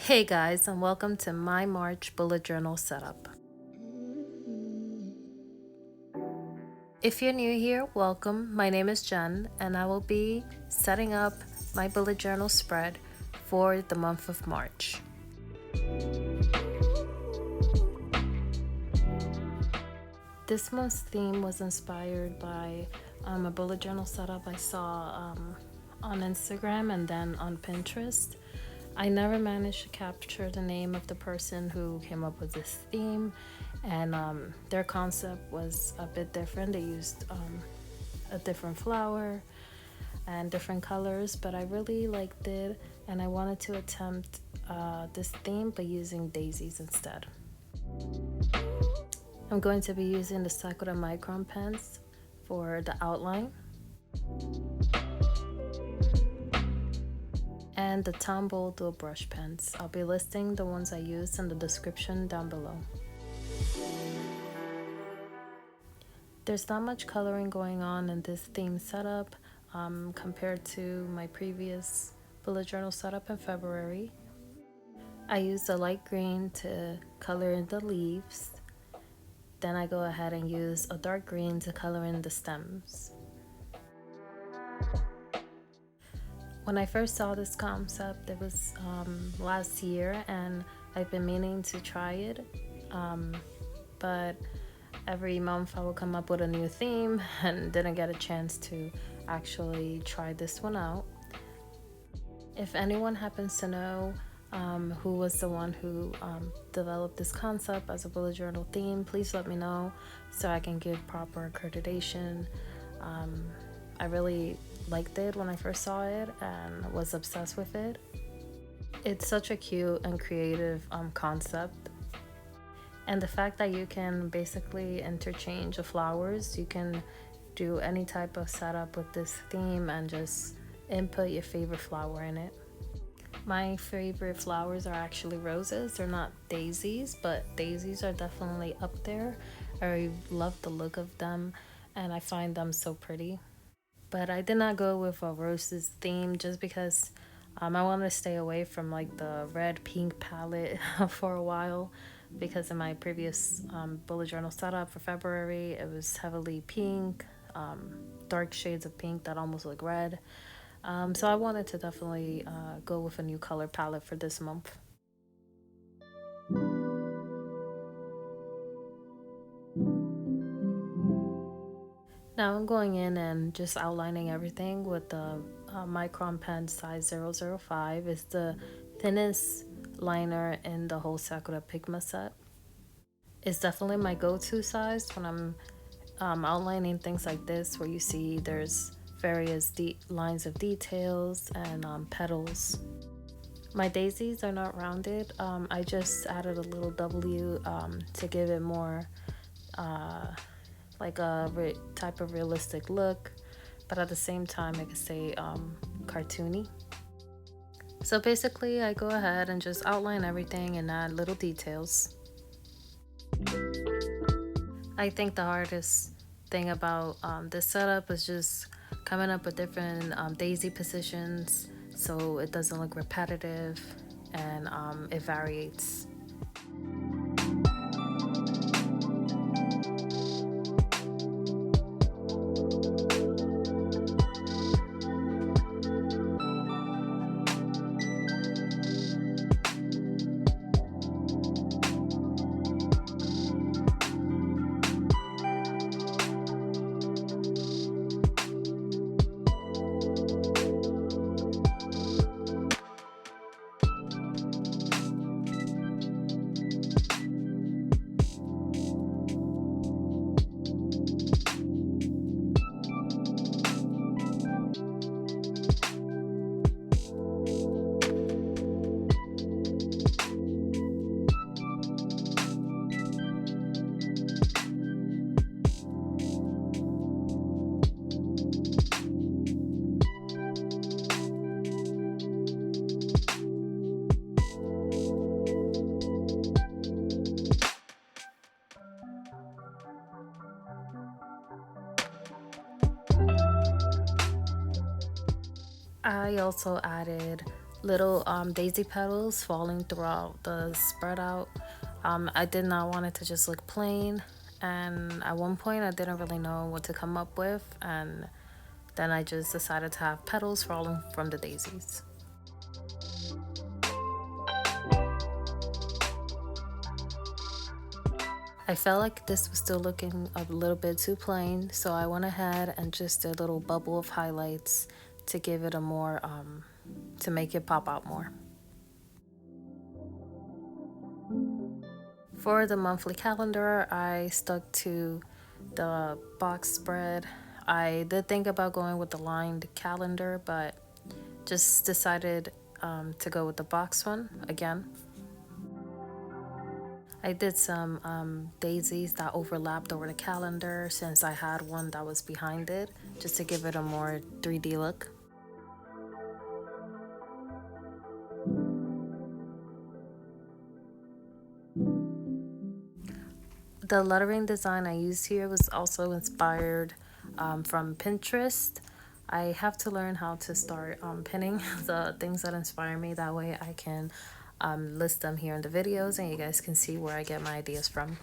Hey guys, and welcome to my March bullet journal setup. If you're new here, welcome. My name is Jen, and I will be setting up my bullet journal spread for the month of March. This month's theme was inspired by a bullet journal setup I saw on Instagram and then on Pinterest. I never managed to capture the name of the person who came up with this theme, and their concept was a bit different. They used a different flower and different colors, but I really liked it, and I wanted to attempt this theme by using daisies instead. I'm going to be using the Sakura Micron pens for the outline and the Tombow dual brush pens. I'll be listing the ones I used in the description down below. There's not much coloring going on in this theme setup compared to my previous bullet journal setup in February. I used a light green to color in the leaves. Then I go ahead and use a dark green to color in the stems. When I first saw this concept, it was last year, and I've been meaning to try it, but every month I will come up with a new theme and didn't get a chance to actually try this one out. If anyone happens to know who was the one who developed this concept as a bullet journal theme, please let me know so I can give proper accreditation. I really liked it when I first saw it and was obsessed with it. It's such a cute and creative concept, and the fact that you can basically interchange the flowers, you can do any type of setup with this theme and just input your favorite flower in it. My favorite flowers are actually roses. They're not daisies, but daisies are definitely up there. I love the look of them and I find them so pretty. But I did not go with a roses theme just because I wanted to stay away from like the red pink palette for a while, because in my previous bullet journal setup for February it was heavily pink, dark shades of pink that almost look red. So I wanted to definitely go with a new color palette for this month. Now I'm going in and just outlining everything with the Micron pen size 005. It's the thinnest liner in the whole Sakura Pigma set. It's definitely my go-to size when I'm outlining things like this, where you see there's various lines of details and petals. My daisies are not rounded. I just added a little W to give it more like a type of realistic look, but at the same time I could say cartoony. So basically I go ahead and just outline everything and add little details. I think the hardest thing about this setup is just coming up with different daisy positions so it doesn't look repetitive and it varies. I also added little daisy petals falling throughout the spread out. I did not want it to just look plain, and at one point I didn't really know what to come up with, and then I just decided to have petals falling from the daisies. I felt like this was still looking a little bit too plain, so I went ahead and just did a little bubble of highlights to give it a more, to make it pop out more. For the monthly calendar, I stuck to the box spread. I did think about going with the lined calendar, but just decided to go with the box one again. I did some daisies that overlapped over the calendar since I had one that was behind it, just to give it a more 3D look. The lettering design I used here was also inspired from Pinterest. I have to learn how to start pinning the things that inspire me. That way I can list them here in the videos and you guys can see where I get my ideas from.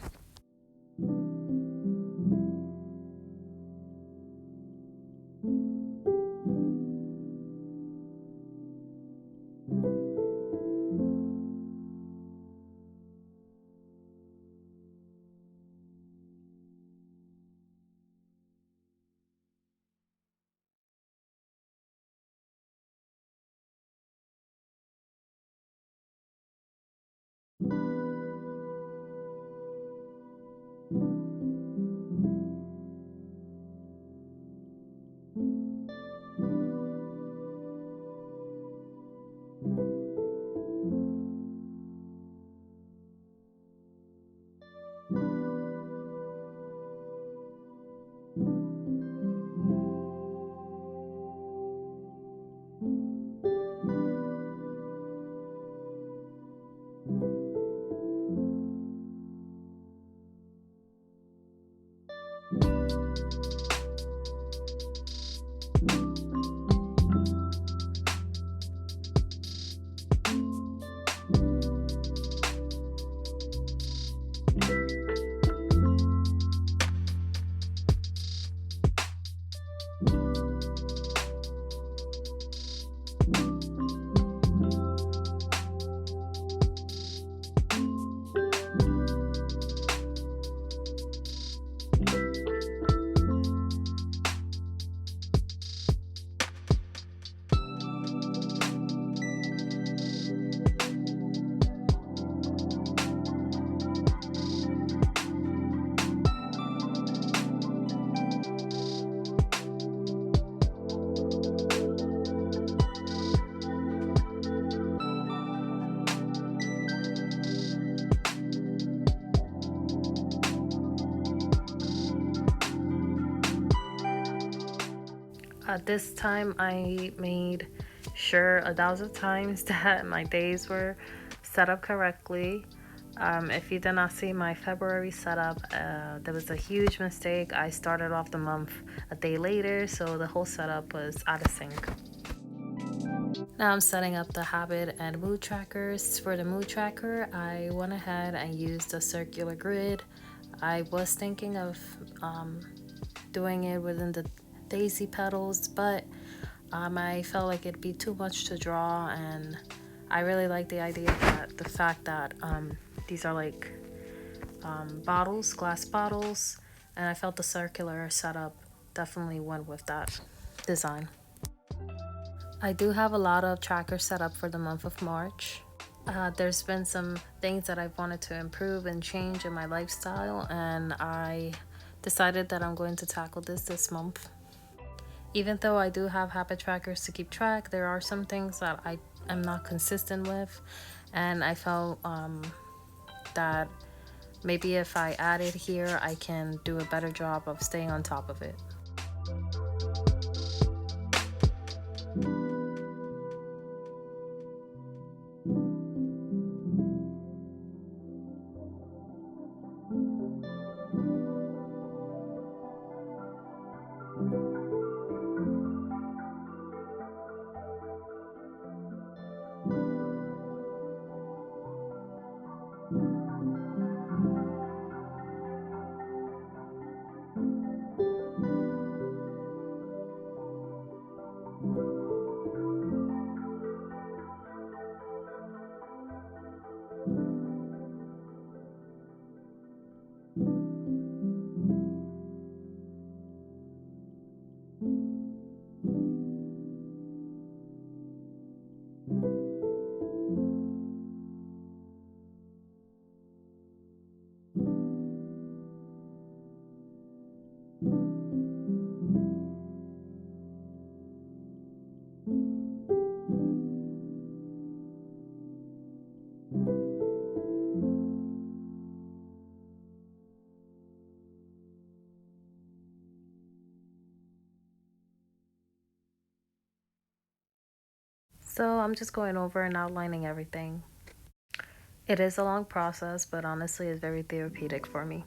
This time I made sure 1,000 times that my days were set up correctly. If you did not see my February setup, there was a huge mistake. I started off the month a day later, so the whole setup was out of sync. Now I'm setting up the habit and mood trackers. For the mood tracker, I went ahead and used a circular grid. I was thinking of doing it within the daisy petals, but I felt like it'd be too much to draw, and I really like the idea that the fact that these are like bottles, glass bottles, and I felt the circular setup definitely went with that design. I do have a lot of trackers set up for the month of March. There's been some things that I've wanted to improve and change in my lifestyle, and I decided that I'm going to tackle this month. Even though I do have habit trackers to keep track, there are some things that I am not consistent with, and I felt that maybe if I add it here, I can do a better job of staying on top of it. So I'm just going over and outlining everything. It is a long process, but honestly, it's very therapeutic for me.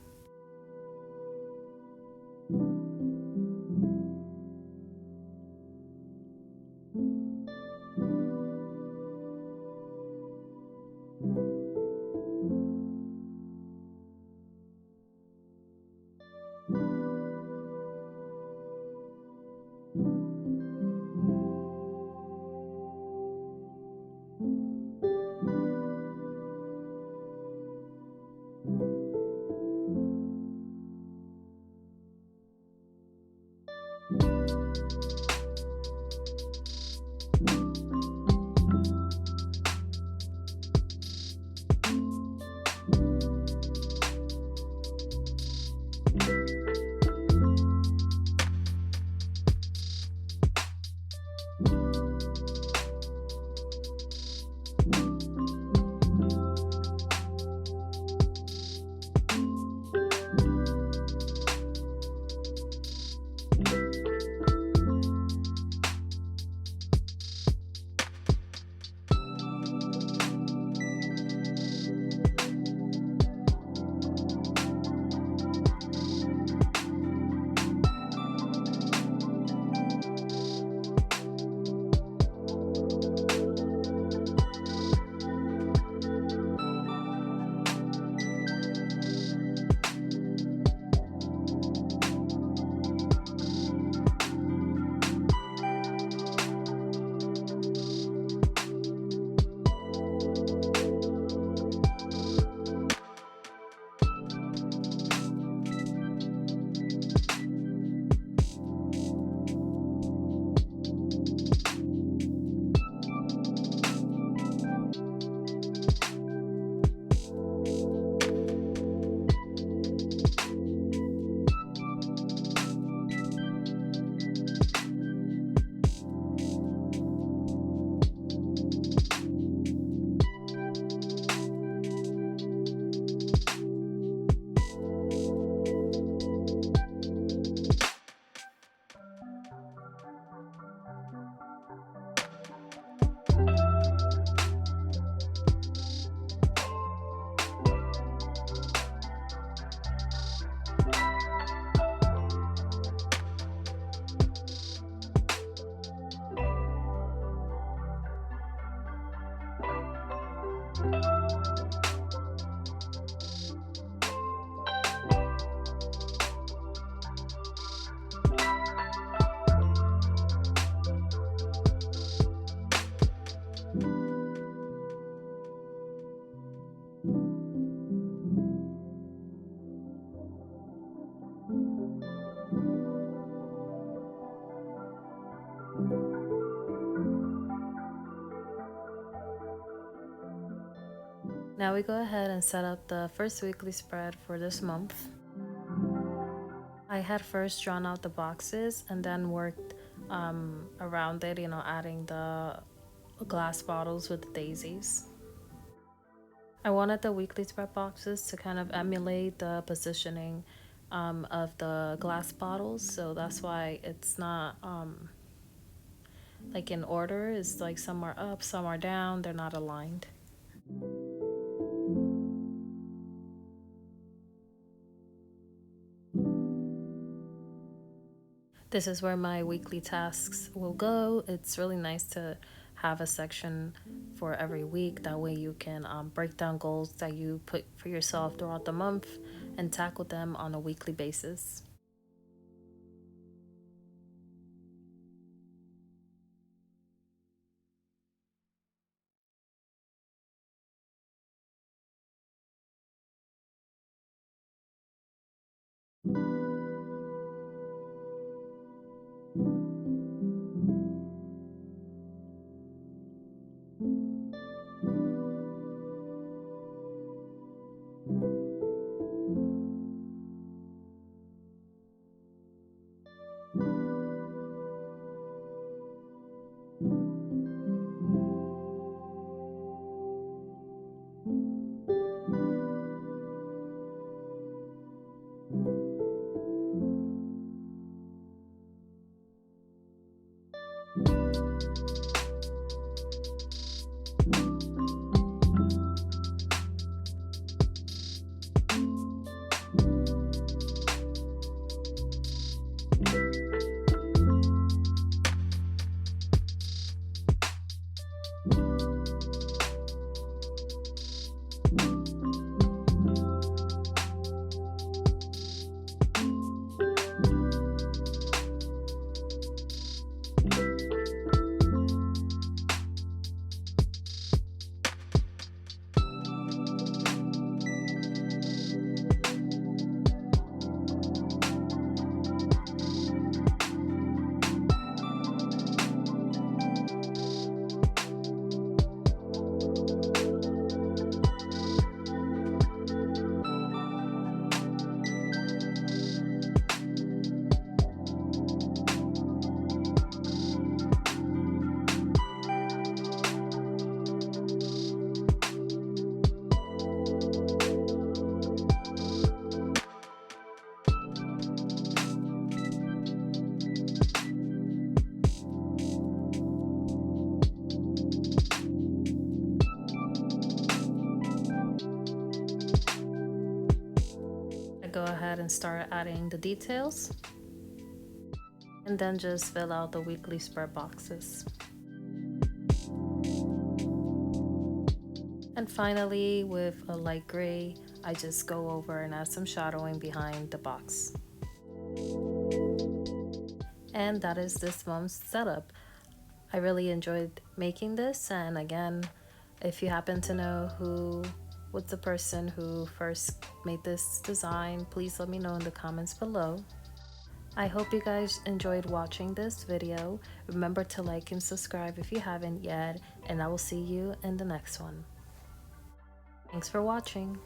Now we go ahead and set up the first weekly spread for this month. I had first drawn out the boxes and then worked around it, adding the glass bottles with the daisies. I wanted the weekly spread boxes to kind of emulate the positioning of the glass bottles, so that's why it's not like in order. It's like some are up, some are down, they're not aligned. This is where my weekly tasks will go. It's really nice to have a section for every week. That way you can break down goals that you put for yourself throughout the month and tackle them on a weekly basis. ahead and start adding the details. And then just fill out the weekly spread boxes. And finally, with a light gray, I just go over and add some shadowing behind the box. And that is this month's setup. I really enjoyed making this, and again, if you happen to know who was the person who first made this design, please let me know in the comments below. I hope you guys enjoyed watching this video. Remember to like and subscribe if you haven't yet, and I will see you in the next one. Thanks for watching.